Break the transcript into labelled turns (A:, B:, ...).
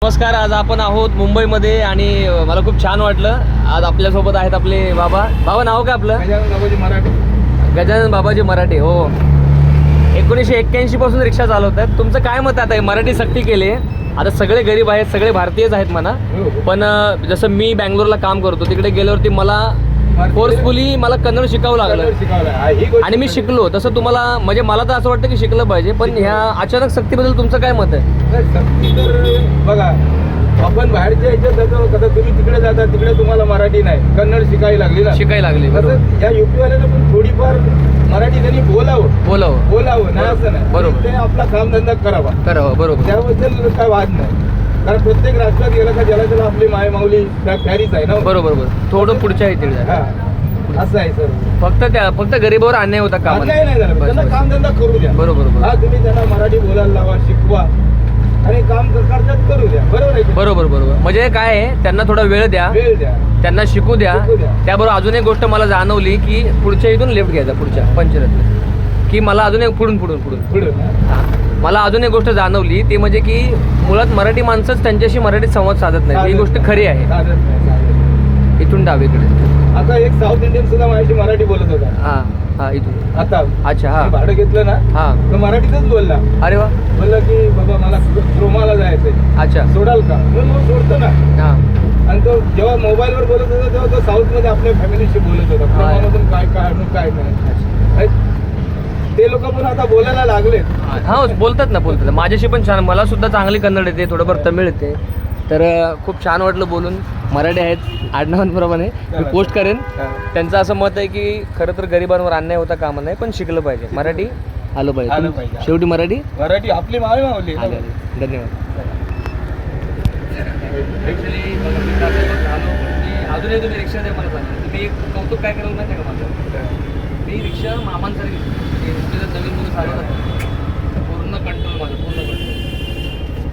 A: नमस्कार. आज आपण आहोत मुंबईमध्ये आणि मला खूप छान वाटलं. आज आपल्यासोबत आहेत आपले बाबा. नाव काय आपलं?
B: गजानन बाबाजी मराठे.
A: गजानन बाबाजी मराठे. हो, 1981 पासून रिक्षा चालवतात. तुमचं काय मत आता? मराठी सक्ती केली. आता सगळे गरीब आहेत, सगळे भारतीयच आहेत म्हणा, पण जसं मी बँगलोरला काम करतो, तिकडे गेल्यावरती मला फोर्सफुली मला कन्नड शिकावं लागलं आणि मी शिकलो. तसं तुम्हाला म्हणजे मला तर असं वाटतं की शिकलं पाहिजे, पण ह्या अचानक सक्तीबद्दल तुमचं काय मत आहे?
B: सक्ती तर बघा, आपण बाहेरच्या ह्याच्यात जातो, कदा तुम्ही तिकडे जाता, तिकडे तुम्हाला मराठी नाही, कन्नड शिकायला लागली. तसं या युपी वाल्यानं पण थोडीफार मराठी त्यांनी बोलावं नाही असं नाही.
A: बरोबर.
B: ते आपला कामधंदा करावा.
A: बरोबर.
B: त्याबद्दल काय वाद नाही, कारण प्रत्येक राष्ट्रात गेलं का ज्याला त्याला आपली माय माऊली फॅरीच आहे ना.
A: बरोबर. थोडं पुढच्या इथे
B: असं आहे सर.
A: फक्त गरीबावर अन्याय होता काम
B: नाही झालं, त्यांना कामधंदा करू द्या.
A: बरोबर.
B: हा, तुम्ही त्यांना मराठी बोलायला लावा, शिकवा आणि काम करतात करू द्या. बरोबर आहे.
A: बरोबर. म्हणजे काय आहे, त्यांना थोडा वेळ द्या, त्यांना शिकू द्या. त्याबरोबर अजून एक गोष्ट मला जाणवली की पुढच्या इथून लेफ्ट घ्यायचा, पुढच्या पंचरत्न, की मला अजून एक पुढून मला अजून एक गोष्ट जाणवली, ती म्हणजे की मुळात मराठी माणसंच त्यांच्याशी मराठीत संवाद साधत नाही. ही गोष्ट खरी आहे. इथून डावीकडे
B: आता एक साऊथ इंडियन सुद्धा माझ्याशी मराठी बोलत होता.
A: हा इथून.
B: आता
A: अच्छा. हा,
B: भाडं घेतलं ना, तो मराठीतच बोलला.
A: अरे वा.
B: बोलला की बाबा मला क्रोमाला जायचंय. अच्छा, सोडाल का? मग सोडतो ना. आणि तो जेव्हा मोबाईलवर बोलत होता तेव्हा तो साऊथ मध्ये आपल्या फॅमिलीशी बोलत होता, क्रोमामधून काय नाही. ते लोक पण आता बोलायला लागले.
A: बोलतात. माझ्याशी पण छान, मला सुद्धा चांगली कन्नड येते, थोडंफार तमिळ येते. तर खूप छान वाटलं बोलून. मराठी आहेत आडनावांप्रमाणे. मी पोस्ट करेन. त्यांचं असं मत आहे की खरं तर गरिबांवर अन्याय होता कामा नाही, पण शिकलं पाहिजे, मराठी आलं पाहिजे. शेवटी मराठी
B: आपली मावली.
A: धन्यवाद. अजूनही तुम्ही रिक्षा द्या मला सांगा. तुम्ही एक कौतुक काय करायला माहिती आहे का माझं? मी रिक्षा मामांसारखी नवीन मुलं